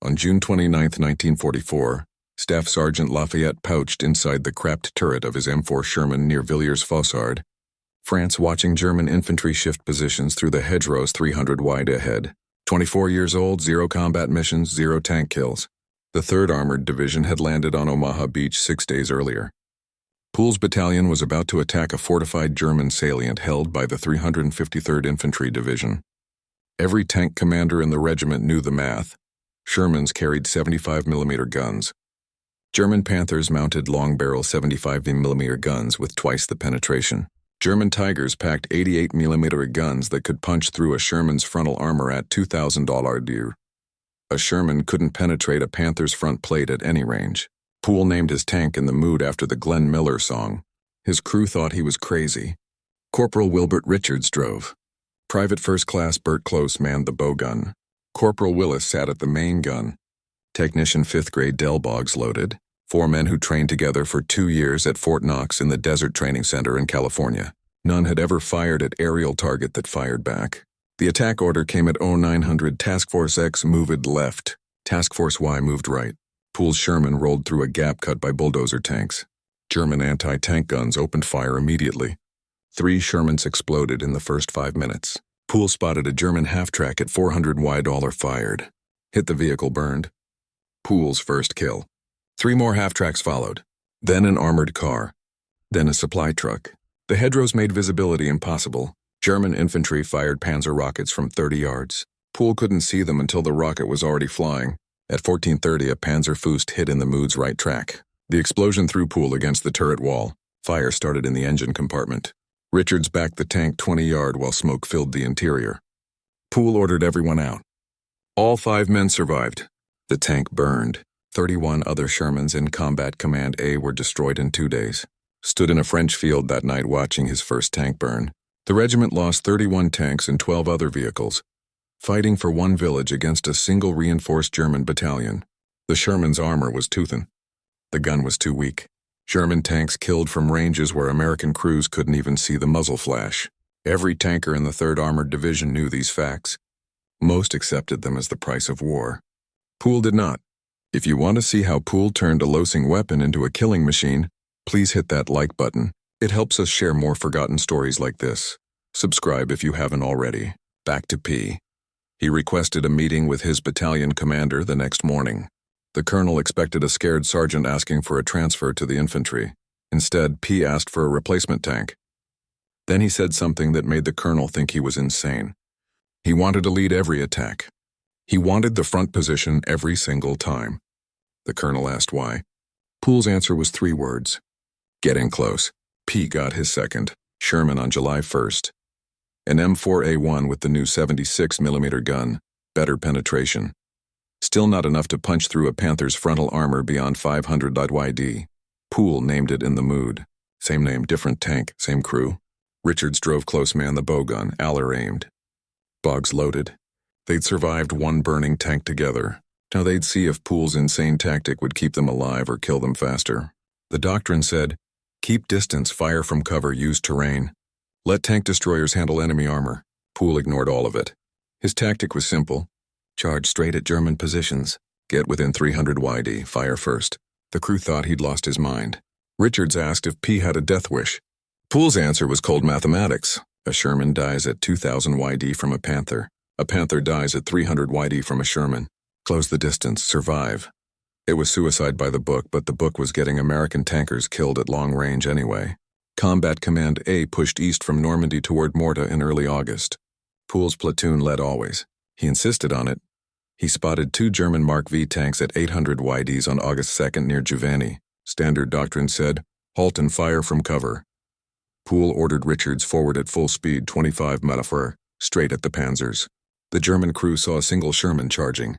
On June 29, 1944, Staff Sergeant Lafayette pouched inside the cracked turret of his M4 Sherman near Villiers-Fossard, France, watching German infantry shift positions through the hedgerows 300 wide ahead. 24 years old, 0 combat missions, 0 tank kills. The 3rd Armored Division had landed on Omaha Beach 6 days earlier. Pool's battalion was about to attack a fortified German salient held by the 353rd Infantry Division. Every tank commander in the regiment knew the math. Shermans carried 75mm guns. German Panthers mounted long-barrel 75mm guns with twice the penetration. German Tigers packed 88mm guns that could punch through a Sherman's frontal armor at $2,000 deer. A Sherman couldn't penetrate a Panther's front plate at any range. Pool named his tank in the Mood after the Glenn Miller song. His crew thought he was crazy. Corporal Wilbert Richards drove. Private First Class Bert Close manned the bow gun. Corporal Willis sat at the main gun. Technician 5th grade Del Boggs loaded. 4 men who trained together for 2 years at Fort Knox in the Desert Training Center in California. None had ever fired at aerial target that fired back. The attack order came at 0900. Task Force X moved left. Task Force Y moved right. Pool's Sherman rolled through a gap cut by bulldozer tanks. German anti-tank guns opened fire immediately. 3 Shermans exploded in the first 5 minutes. Pool spotted a German half-track at 400 wide. Fired. Hit the vehicle, burned. Pool's first kill. 3 more half-tracks followed. Then an armored car. Then a supply truck. The hedgerows made visibility impossible. German infantry fired Panzer rockets from 30 yards. Pool couldn't see them until the rocket was already flying. At 14:30, a Panzerfaust hit in the Mood's right track. The explosion threw Pool against the turret wall. Fire started in the engine compartment. Richards backed the tank 20 yards while smoke filled the interior. Pool ordered everyone out. All 5 men survived. The tank burned. 31 other Shermans in Combat Command A were destroyed in 2 days. Stood in a French field that night watching his first tank burn. The regiment lost 31 tanks and 12 other vehicles, fighting for 1 village against a single reinforced German battalion. The Sherman's armor was toothin'. The gun was too weak. German tanks killed from ranges where American crews couldn't even see the muzzle flash. Every tanker in the 3rd Armored Division knew these facts. Most accepted them as the price of war. Pool did not. If you want to see how Pool turned a losing weapon into a killing machine, please hit that like button. It helps us share more forgotten stories like this. Subscribe if you haven't already. Back to P. He requested a meeting with his battalion commander the next morning. The colonel expected a scared sergeant asking for a transfer to the infantry. Instead, P asked for a replacement tank. Then he said something that made the colonel think he was insane. He wanted to lead every attack. He wanted the front position every single time. The colonel asked why. Pool's answer was 3 words. Get in close. P got his second Sherman on July 1st. An M4A1 with the new 76mm gun. Better penetration. Still not enough to punch through a Panther's frontal armor beyond 500 YD. Pool named it in the Mood. Same name, different tank, same crew. Richards drove close man the bow gun. Aller aimed. Boggs loaded. They'd survived 1 burning tank together. Now they'd see if Pool's insane tactic would keep them alive or kill them faster. The doctrine said, keep distance, fire from cover, use terrain. Let tank destroyers handle enemy armor. Pool ignored all of it. His tactic was simple. Charge straight at German positions. Get within 300 YD, fire first. The crew thought he'd lost his mind. Richards asked if P had a death wish. Pool's answer was cold mathematics. A Sherman dies at 2,000 YD from a Panther. A Panther dies at 300 YD from a Sherman. Close the distance, survive. It was suicide by the book, but the book was getting American tankers killed at long range anyway. Combat Command A pushed east from Normandy toward Morta in early August. Pool's platoon led always. He insisted on it. He spotted 2 German Mark V tanks at 800 YDs on August 2nd near Giovanni. Standard doctrine said, halt and fire from cover. Pool ordered Richards forward at full speed 25 mph, straight at the Panzers. The German crew saw a single Sherman charging.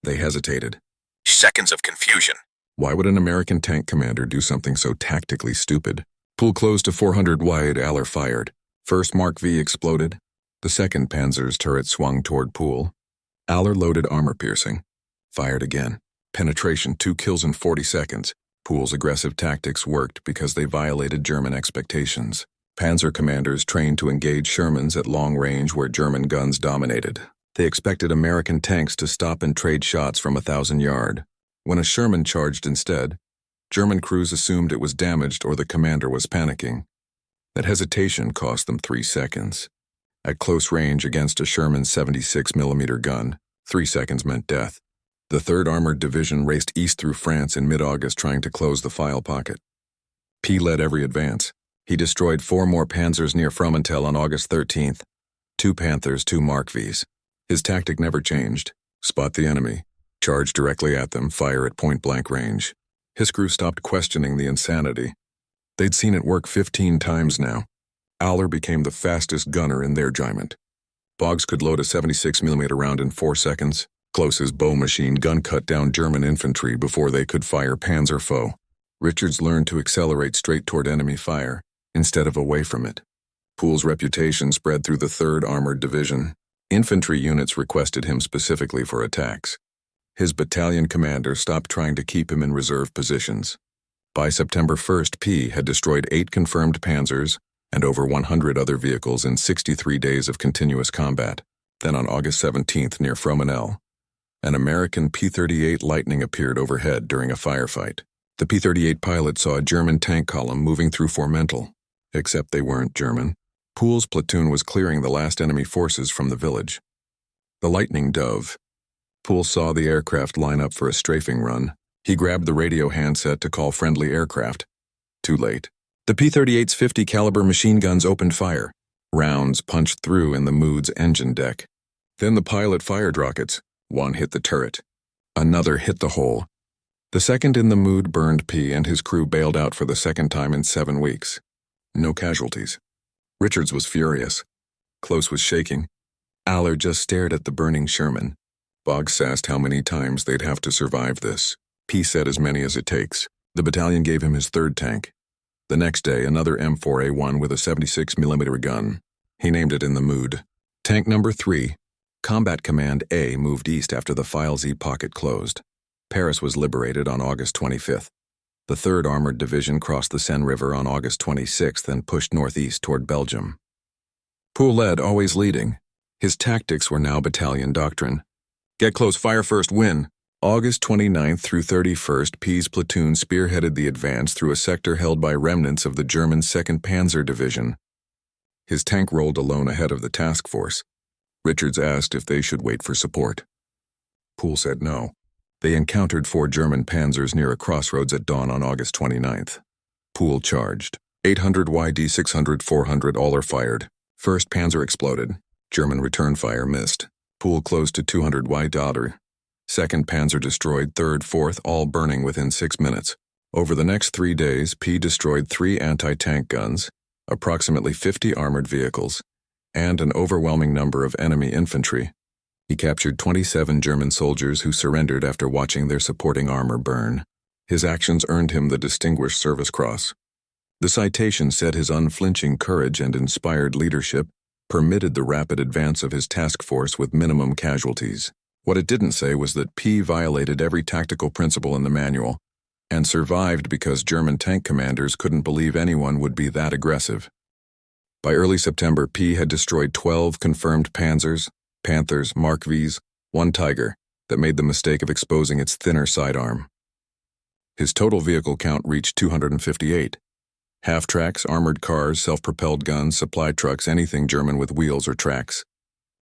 They hesitated. Seconds of confusion. Why would an American tank commander do something so tactically stupid? Pool closed to 400 wide. Aller fired. First Mark V exploded. The 2nd Panzer's turret swung toward Pool. Aller loaded armor piercing. Fired again. Penetration, 2 kills in 40 seconds. Pool's aggressive tactics worked because they violated German expectations. Panzer commanders trained to engage Shermans at long range where German guns dominated. They expected American tanks to stop and trade shots from 1,000 yards. When a Sherman charged instead, German crews assumed it was damaged or the commander was panicking. That hesitation cost them 3 seconds. At close range against a Sherman 76mm gun, 3 seconds meant death. The 3rd Armored Division raced east through France in mid-August trying to close the file pocket. P led every advance. He destroyed 4 more Panzers near Fromentel on August 13th. 2 Panthers, 2 Mark Vs. His tactic never changed. Spot the enemy, charge directly at them, fire at point-blank range. His crew stopped questioning the insanity. They'd seen it work 15 times now. Aller became the fastest gunner in their regiment. Boggs could load a 76mm round in 4 seconds. Close's bow machine gun cut down German infantry before they could fire panzer foe. Richards learned to accelerate straight toward enemy fire, instead of away from it. Pool's reputation spread through the 3rd Armored Division. Infantry units requested him specifically for attacks. His battalion commander stopped trying to keep him in reserve positions. By September 1st, P had destroyed 8 confirmed Panzers and over 100 other vehicles in 63 days of continuous combat. Then on August 17th near Fromenel, an American P-38 Lightning appeared overhead during a firefight. The P-38 pilot saw a German tank column moving through Formental, except they weren't German. Pool's platoon was clearing the last enemy forces from the village. The Lightning dove. Pool saw the aircraft line up for a strafing run. He grabbed the radio handset to call friendly aircraft. Too late. The P-38's 50 caliber machine guns opened fire. Rounds punched through in the Mood's engine deck. Then the pilot fired rockets. One hit the turret. Another hit the hull. The second in the Mood burned P and his crew bailed out for the 2nd time in 7 weeks. No casualties. Richards was furious. Close was shaking. Aller just stared at the burning Sherman. Boggs asked how many times they'd have to survive this. P said as many as it takes. The battalion gave him his 3rd tank. The next day, another M4A1 with a 76mm gun. He named it in the Mood. Tank number 3. Combat Command A moved east after the File Z pocket closed. Paris was liberated on August 25th. The 3rd Armored Division crossed the Seine River on August 26th and pushed northeast toward Belgium. Pool led, always leading. His tactics were now battalion doctrine. Get close, fire first, win. August 29th through 31st, P's platoon spearheaded the advance through a sector held by remnants of the German 2nd Panzer Division. His tank rolled alone ahead of the task force. Richards asked if they should wait for support. Pool said no. They encountered 4 German Panzers near a crossroads at dawn on August 29th. Pool charged. 800 YD, 600, 400, all are fired. 1st Panzer exploded. German return fire missed. Pool close to 200 YD. 2nd Panzer destroyed, 3rd, 4th, all burning within 6 minutes. Over the next 3 days, P destroyed 3 anti-tank guns, approximately 50 armored vehicles, and an overwhelming number of enemy infantry. He captured 27 German soldiers who surrendered after watching their supporting armor burn. His actions earned him the Distinguished Service Cross. The citation said his unflinching courage and inspired leadership permitted the rapid advance of his task force with minimum casualties. What it didn't say was that P violated every tactical principle in the manual and survived because German tank commanders couldn't believe anyone would be that aggressive. By early September, P had destroyed 12 confirmed Panzers, Panthers, Mark Vs, 1 Tiger that made the mistake of exposing its thinner sidearm. His total vehicle count reached 258. Half-tracks, armored cars, self-propelled guns, supply trucks, anything German with wheels or tracks.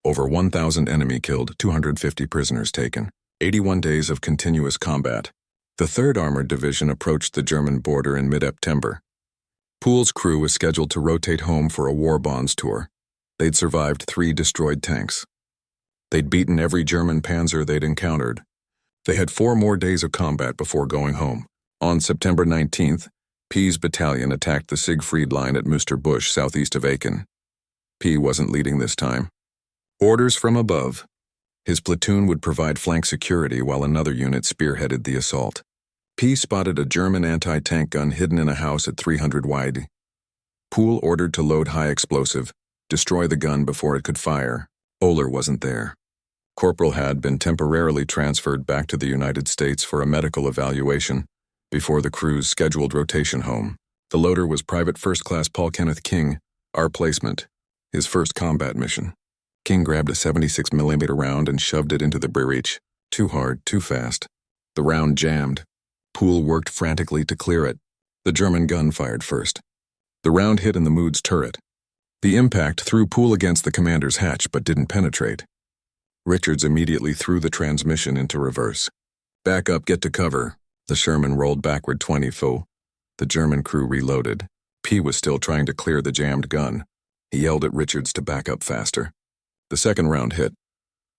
Over 1,000 enemy killed, 250 prisoners taken. 81 days of continuous combat. The 3rd Armored Division approached the German border in mid-September. Pool's crew was scheduled to rotate home for a war bonds tour. They'd survived 3 destroyed tanks. They'd beaten every German panzer they'd encountered. They had 4 more days of combat before going home. On September 19th, P's battalion attacked the Siegfried Line at Münsterbusch, southeast of Aachen. P wasn't leading this time. Orders from above. His platoon would provide flank security while another unit spearheaded the assault. P spotted a German anti-tank gun hidden in a house at 300 wide. Pool ordered to load high explosive, destroy the gun before it could fire. Oehler wasn't there. Corporal had been temporarily transferred back to the United States for a medical evaluation before the crew's scheduled rotation home. The loader was Private First Class Paul Kenneth King, our placement, his first combat mission. King grabbed a 76mm round and shoved it into the breech. Too hard, too fast. The round jammed. Pool worked frantically to clear it. The German gun fired first. The round hit in the Mood's turret. The impact threw Pool against the commander's hatch but didn't penetrate. Richards immediately threw the transmission into reverse. Back up, get to cover. The Sherman rolled backward 20 ft. The German crew reloaded. P was still trying to clear the jammed gun. He yelled at Richards to back up faster. The second round hit.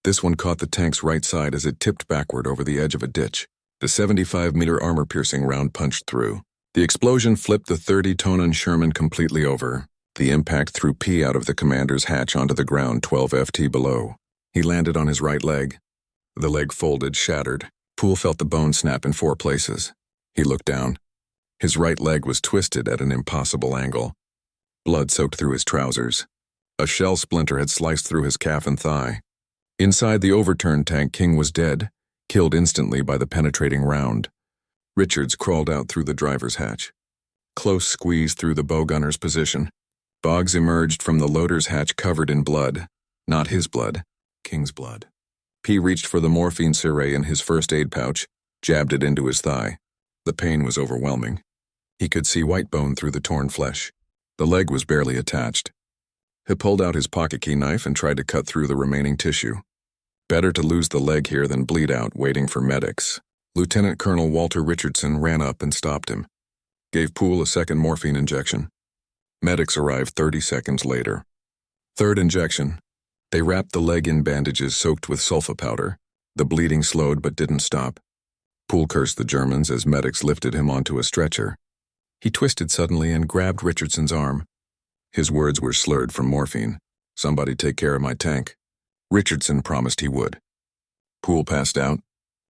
This one caught the tank's right side as it tipped backward over the edge of a ditch. The 75-meter armor-piercing round punched through. The explosion flipped the 30-ton Sherman completely over. The impact threw P out of the commander's hatch onto the ground 12 ft below. He landed on his right leg. The leg folded, shattered. Pool felt the bone snap in 4 places. He looked down. His right leg was twisted at an impossible angle. Blood soaked through his trousers. A shell splinter had sliced through his calf and thigh. Inside the overturned tank, King was dead, killed instantly by the penetrating round. Richards crawled out through the driver's hatch. Close squeeze through the bowgunner's position. Boggs emerged from the loader's hatch covered in blood. Not his blood, King's blood. P reached for the morphine syringe in his first aid pouch, jabbed it into his thigh. The pain was overwhelming. He could see white bone through the torn flesh. The leg was barely attached. He pulled out his pocket key knife and tried to cut through the remaining tissue. Better to lose the leg here than bleed out waiting for medics. Lieutenant Colonel Walter Richardson ran up and stopped him. Gave Pool a second morphine injection. Medics arrived 30 seconds later. Third injection. They wrapped the leg in bandages soaked with sulfa powder. The bleeding slowed but didn't stop. Pool cursed the Germans as medics lifted him onto a stretcher. He twisted suddenly and grabbed Richardson's arm. His words were slurred from morphine. "Somebody take care of my tank." Richardson promised he would. Pool passed out.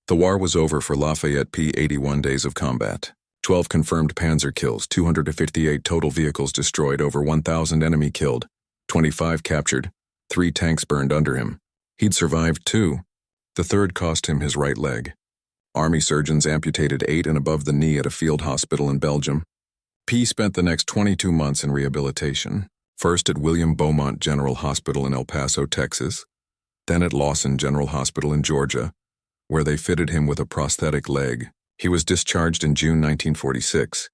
The war was over for Lafayette P. 81 days of combat. 12 confirmed Panzer kills, 258 total vehicles destroyed, over 1,000 enemy killed, 25 captured, 3 tanks burned under him. He'd survived 2. The third cost him his right leg. Army surgeons amputated 8 and above the knee at a field hospital in Belgium. P spent the next 22 months in rehabilitation, first at William Beaumont General Hospital in El Paso, Texas, then at Lawson General Hospital in Georgia, where they fitted him with a prosthetic leg. He was discharged in June 1946.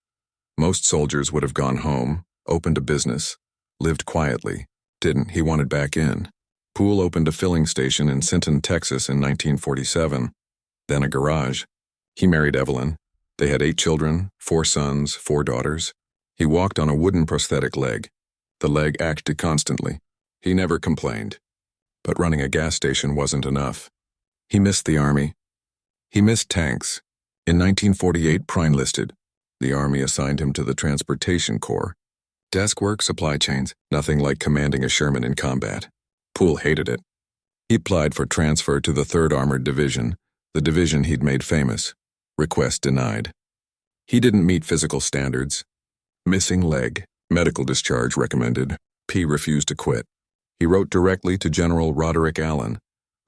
Most soldiers would have gone home, opened a business, lived quietly. Didn't. He wanted back in. Pool opened a filling station in Sinton, Texas in 1947, then a garage. He married Evelyn. They had 8 children, 4 sons, 4 daughters. He walked on a wooden prosthetic leg. The leg acted constantly. He never complained. But running a gas station wasn't enough. He missed the Army. He missed tanks. In 1948, Prime-listed. The Army assigned him to the Transportation Corps. Desk work, supply chains, nothing like commanding a Sherman in combat. Pool hated it. He applied for transfer to the 3rd Armored Division, the division he'd made famous. Request denied. He didn't meet physical standards. Missing leg, medical discharge recommended. P refused to quit. He wrote directly to General Roderick Allen,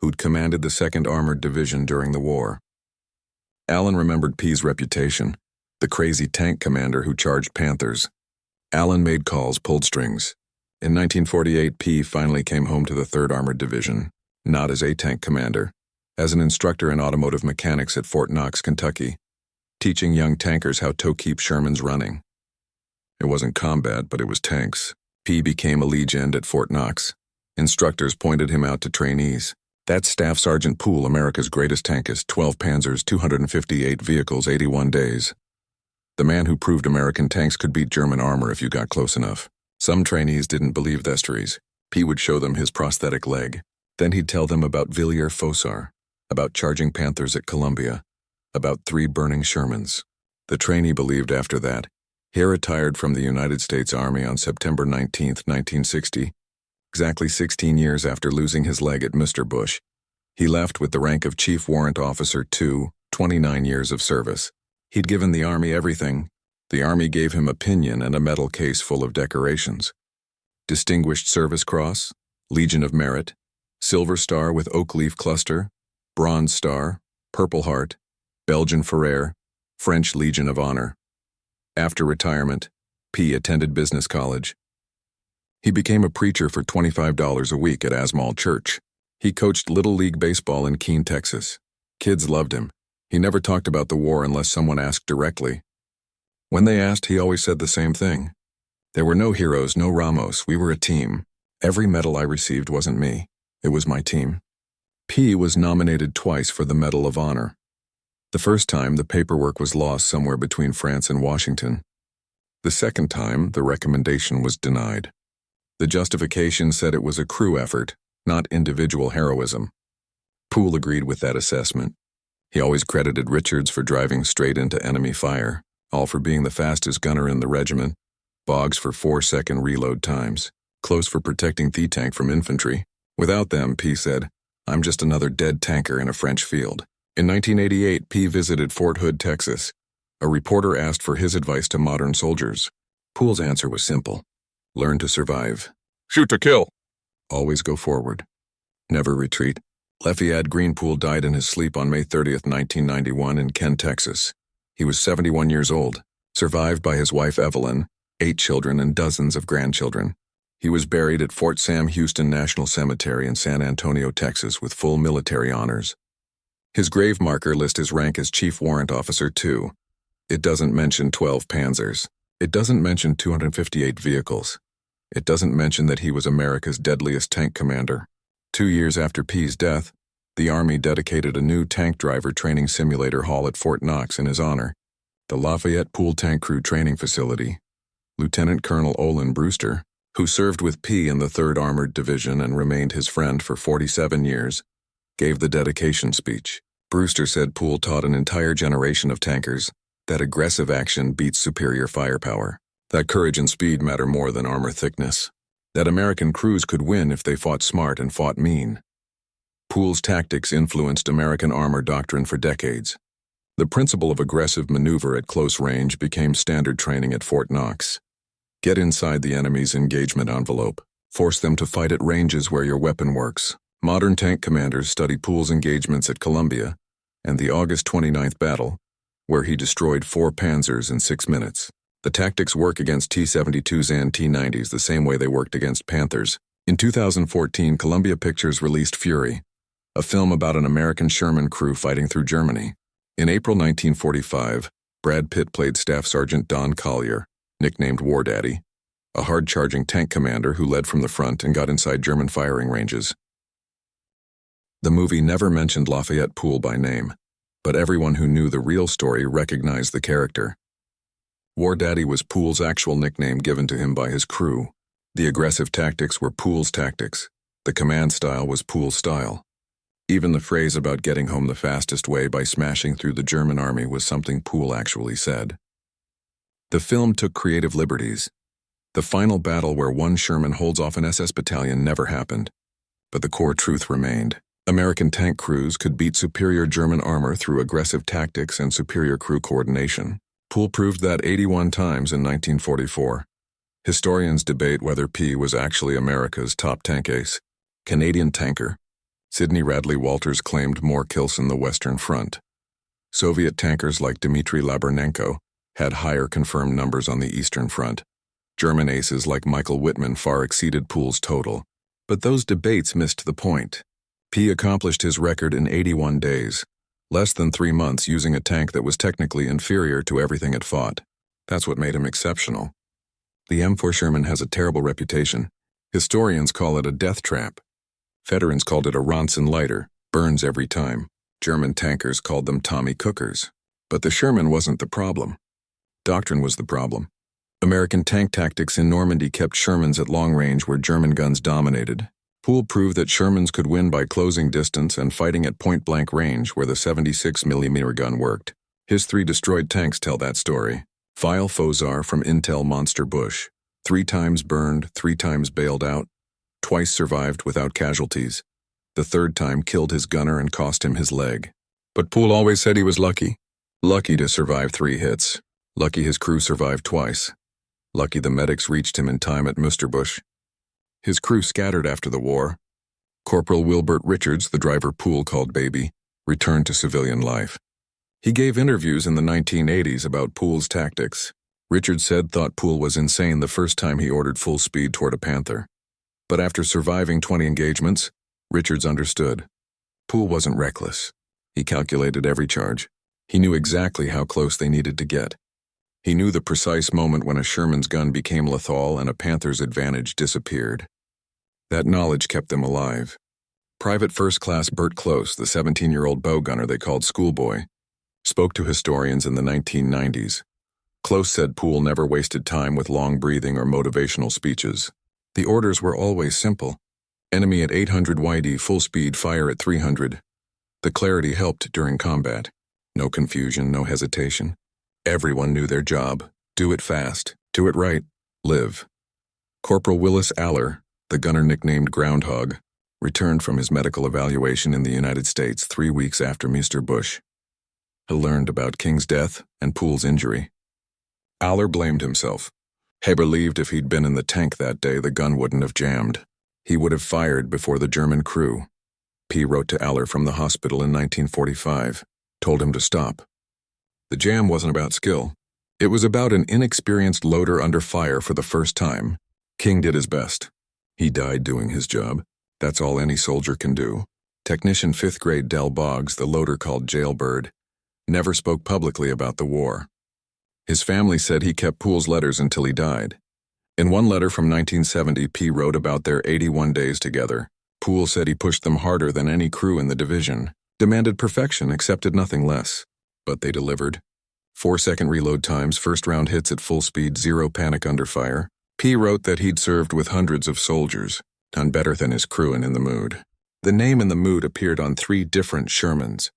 who'd commanded the 2nd Armored Division during the war. Allen remembered P's reputation, the crazy tank commander who charged Panthers. Allen made calls, pulled strings. In 1948, P finally came home to the 3rd Armored Division, not as a tank commander, as an instructor in automotive mechanics at Fort Knox, Kentucky, teaching young tankers how to keep Shermans running. It wasn't combat, but it was tanks. P became a legend at Fort Knox. Instructors pointed him out to trainees. That's Staff Sergeant Pool, America's greatest tankist, 12 Panzers, 258 vehicles, 81 days. The man who proved American tanks could beat German armor if you got close enough. Some trainees didn't believe Thesteries. P would show them his prosthetic leg. Then he'd tell them about Villiers-Fossard, about charging Panthers at Columbia, about 3 burning Shermans. The trainee believed after that. He retired from the United States Army on September 19, 1960, exactly 16 years after losing his leg at Mr. Bush. He left with the rank of Chief Warrant Officer 2, 29 years of service. He'd given the Army everything. The Army gave him a pinion and a medal case full of decorations. Distinguished Service Cross, Legion of Merit, Silver Star with Oak Leaf Cluster, Bronze Star, Purple Heart, Belgian Ferrer, French Legion of Honor. After retirement, P attended business college. He became a preacher for $25 a week at Asmal Church. He coached Little League Baseball in Keene, Texas. Kids loved him. He never talked about the war unless someone asked directly. When they asked, he always said the same thing. There were no heroes, no Ramos, we were a team. Every medal I received wasn't me. It was my team. P was nominated twice for the Medal of Honor. The first time, the paperwork was lost somewhere between France and Washington. The second time, the recommendation was denied. The justification said it was a crew effort, not individual heroism. Poole agreed with that assessment. He always credited Richards for driving straight into enemy fire, all for being the fastest gunner in the regiment, Boggs for 4-second reload times, Close for protecting the tank from infantry. Without them, P said, I'm just another dead tanker in a French field. In 1988, P visited Fort Hood, Texas. A reporter asked for his advice to modern soldiers. Poole's answer was simple. Learn to survive. Shoot to kill. Always go forward. Never retreat. Lafayette Pool died in his sleep on May 30, 1991 in Kent, Texas. He was 71 years old, survived by his wife Evelyn, 8 children and dozens of grandchildren. He was buried at Fort Sam Houston National Cemetery in San Antonio, Texas with full military honors. His grave marker lists his rank as Chief Warrant Officer 2. It doesn't mention 12 Panzers. It doesn't mention 258 vehicles. It doesn't mention that he was America's deadliest tank commander. 2 years after P's death, the Army dedicated a new tank driver training simulator hall at Fort Knox in his honor, the Lafayette Pool Tank Crew Training Facility. Lieutenant Colonel Olin Brewster, who served with P in the 3rd Armored Division and remained his friend for 47 years, gave the dedication speech. Brewster said Poole taught an entire generation of tankers that aggressive action beats superior firepower, that courage and speed matter more than armor thickness, that American crews could win if they fought smart and fought mean. Poole's tactics influenced American armor doctrine for decades. The principle of aggressive maneuver at close range became standard training at Fort Knox. Get inside the enemy's engagement envelope. Force them to fight at ranges where your weapon works. Modern tank commanders study Poole's engagements at Columbia and the August 29th battle, where he destroyed 4 Panzers in 6 minutes. The tactics work against T-72s and T-90s the same way they worked against Panthers. In 2014, Columbia Pictures released Fury, a film about an American Sherman crew fighting through Germany. In April 1945, Brad Pitt played Staff Sergeant Don Collier, nicknamed War Daddy, a hard-charging tank commander who led from the front and got inside German firing ranges. The movie never mentioned Lafayette Pool by name, but everyone who knew the real story recognized the character. War Daddy was Poole's actual nickname given to him by his crew. The aggressive tactics were Poole's tactics. The command style was Poole's style. Even the phrase about getting home the fastest way by smashing through the German army was something Poole actually said. The film took creative liberties. The final battle where one Sherman holds off an SS battalion never happened, but the core truth remained. American tank crews could beat superior German armor through aggressive tactics and superior crew coordination. Poole proved that 81 times in 1944. Historians debate whether P was actually America's top tank ace. Canadian tanker Sidney Radley Walters claimed more kills in the Western Front. Soviet tankers like Dmitry Labernenko had higher confirmed numbers on the Eastern Front. German aces like Michael Wittmann far exceeded Poole's total. But those debates missed the point. P accomplished his record in 81 days, less than 3 months using a tank that was technically inferior to everything it fought. That's what made him exceptional. The M4 Sherman has a terrible reputation. Historians call it a death trap. Veterans called it a Ronson lighter, burns every time. German tankers called them Tommy Cookers. But the Sherman wasn't the problem. Doctrine was the problem. American tank tactics in Normandy kept Shermans at long range where German guns dominated. Poole proved that Shermans could win by closing distance and fighting at point-blank range where the 76mm gun worked. His 3 destroyed tanks tell that story. Villiers-Fossard from Intel Monster Bush. 3 times burned, 3 times bailed out. Twice survived without casualties. The 3rd time killed his gunner and cost him his leg. But Poole always said he was lucky. Lucky to survive 3 hits. Lucky his crew survived twice. Lucky the medics reached him in time at Musterbusch. His crew scattered after the war. Corporal Wilbert Richards, the driver Poole called Baby, returned to civilian life. He gave interviews in the 1980s about Poole's tactics. Richard said thought Poole was insane the first time he ordered full speed toward a Panther. But after surviving 20 engagements, Richards understood. Poole wasn't reckless. He calculated every charge. He knew exactly how close they needed to get. He knew the precise moment when a Sherman's gun became lethal and a Panther's advantage disappeared. That knowledge kept them alive. Private First Class Bert Close, the 17-year-old bow gunner they called Schoolboy, spoke to historians in the 1990s. Close said Poole never wasted time with long breathing or motivational speeches. The orders were always simple. Enemy at 800 YD, full speed, fire at 300. The clarity helped during combat. No confusion, no hesitation. Everyone knew their job. Do it fast. Do it right. Live. Corporal Willis Aller, the gunner nicknamed Groundhog, returned from his medical evaluation in the United States 3 weeks after Mr. Bush. He learned about King's death and Poole's injury. Aller blamed himself. He believed if he'd been in the tank that day, the gun wouldn't have jammed. He would have fired before the German crew. P wrote to Aller from the hospital in 1945, told him to stop. The jam wasn't about skill. It was about an inexperienced loader under fire for the first time. King did his best. He died doing his job. That's all any soldier can do. Technician 5th grade Del Boggs, the loader called Jailbird, never spoke publicly about the war. His family said he kept Poole's letters until he died. In one letter from 1970, P wrote about their 81 days together. Poole said he pushed them harder than any crew in the division, demanded perfection, accepted nothing less. But they delivered. 4-second reload times, first-round hits at full speed, zero panic under fire. P wrote that he'd served with hundreds of soldiers, done better than his crew and In the Mood. The name In the Mood appeared on 3 different Shermans.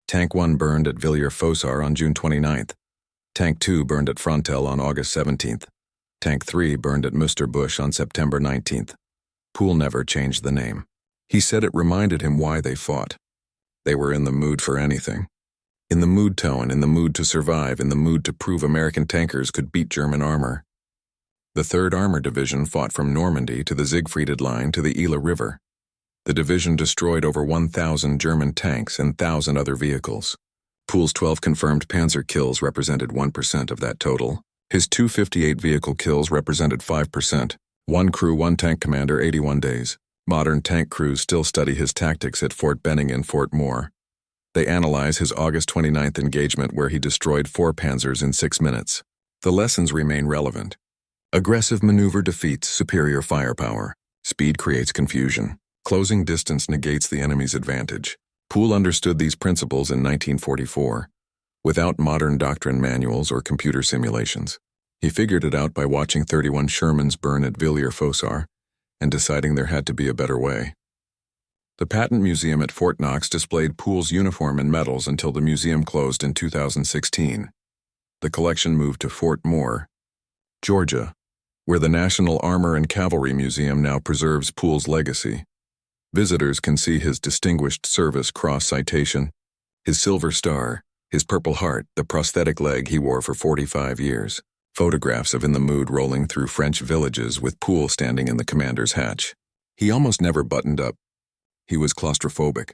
Tank 1 burned at Villiers-Fossard on June 29th. Tank 2 burned at Frontel on August 17th. Tank 3 burned at Mr. Bush on September 19th. Poole never changed the name. He said it reminded him why they fought. They were in the mood for anything. In the mood tone, in the mood to survive, in the mood to prove American tankers could beat German armor. The 3rd Armor Division fought from Normandy to the Siegfried Line to the Ila River. The division destroyed over 1,000 German tanks and 1,000 other vehicles. Poole's 12 confirmed Panzer kills represented 1% of that total. His 258 vehicle kills represented 5%. 1 crew, 1 tank commander, 81 days. Modern tank crews still study his tactics at Fort Benning and Fort Moore. They analyze his August 29th engagement where he destroyed 4 Panzers in 6 minutes. The lessons remain relevant. Aggressive maneuver defeats superior firepower. Speed creates confusion. Closing distance negates the enemy's advantage. Poole understood these principles in 1944, without modern doctrine manuals or computer simulations. He figured it out by watching 31 Shermans burn at Villiers-Fossard and deciding there had to be a better way. The Patent Museum at Fort Knox displayed Poole's uniform and medals until the museum closed in 2016. The collection moved to Fort Moore, Georgia, where the National Armor and Cavalry Museum now preserves Poole's legacy. Visitors can see his Distinguished Service Cross citation, his Silver Star, his Purple Heart, the prosthetic leg he wore for 45 years. Photographs of In the Mood rolling through French villages with Poole standing in the commander's hatch. He almost never buttoned up. He was claustrophobic.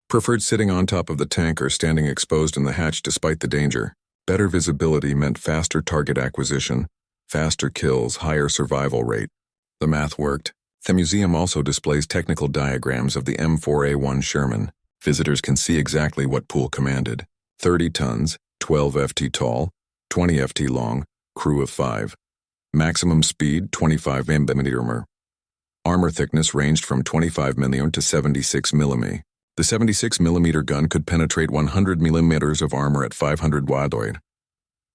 Preferred sitting on top of the tank or standing exposed in the hatch despite the danger. Better visibility meant faster target acquisition, faster kills, higher survival rate. The math worked. The museum also displays technical diagrams of the M4 Sherman. Visitors can see exactly what Poole commanded. 30 tons, 12 FT tall, 20 FT long, crew of 5. Maximum speed, 25 mm. Armor thickness ranged from 25 mm to 76 mm. The 76 mm gun could penetrate 100 mm of armor at 500 wadoid.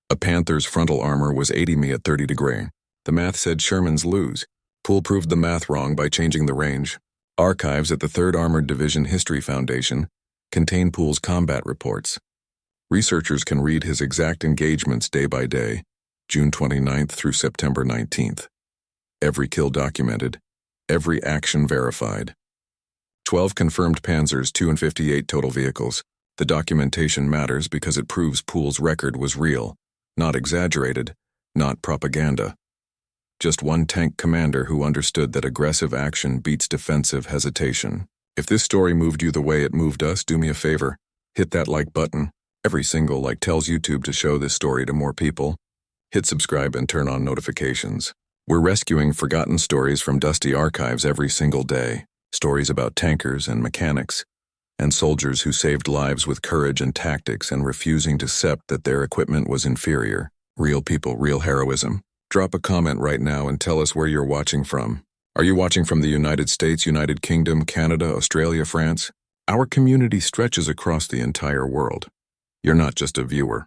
A Panther's frontal armor was 80 mm at 30 degree. The math said Shermans lose. Poole proved the math wrong by changing the range. Archives at the 3rd Armored Division History Foundation contain Poole's combat reports. Researchers can read his exact engagements day by day, June 29th through September 19th. Every kill documented, every action verified. 12 confirmed Panzers, 258 total vehicles. The documentation matters because it proves Poole's record was real, not exaggerated, not propaganda. Just one tank commander who understood that aggressive action beats defensive hesitation. If this story moved you the way it moved us, do me a favor. Hit that like button. Every single like tells YouTube to show this story to more people. Hit subscribe and turn on notifications. We're rescuing forgotten stories from dusty archives every single day. Stories about tankers and mechanics, and soldiers who saved lives with courage and tactics and refusing to accept that their equipment was inferior. Real people, real heroism. Drop a comment right now and tell us where you're watching from. Are you watching from the United States, United Kingdom, Canada, Australia, France? Our community stretches across the entire world. You're not just a viewer.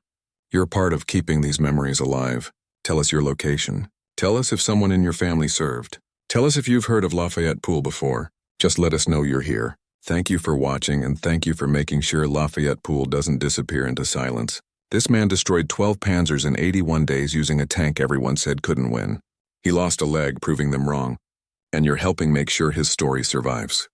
You're a part of keeping these memories alive. Tell us your location. Tell us if someone in your family served. Tell us if you've heard of Lafayette Pool before. Just let us know you're here. Thank you for watching, and thank you for making sure Lafayette Pool doesn't disappear into silence. This man destroyed 12 Panzers in 81 days using a tank everyone said couldn't win. He lost a leg, proving them wrong. And you're helping make sure his story survives.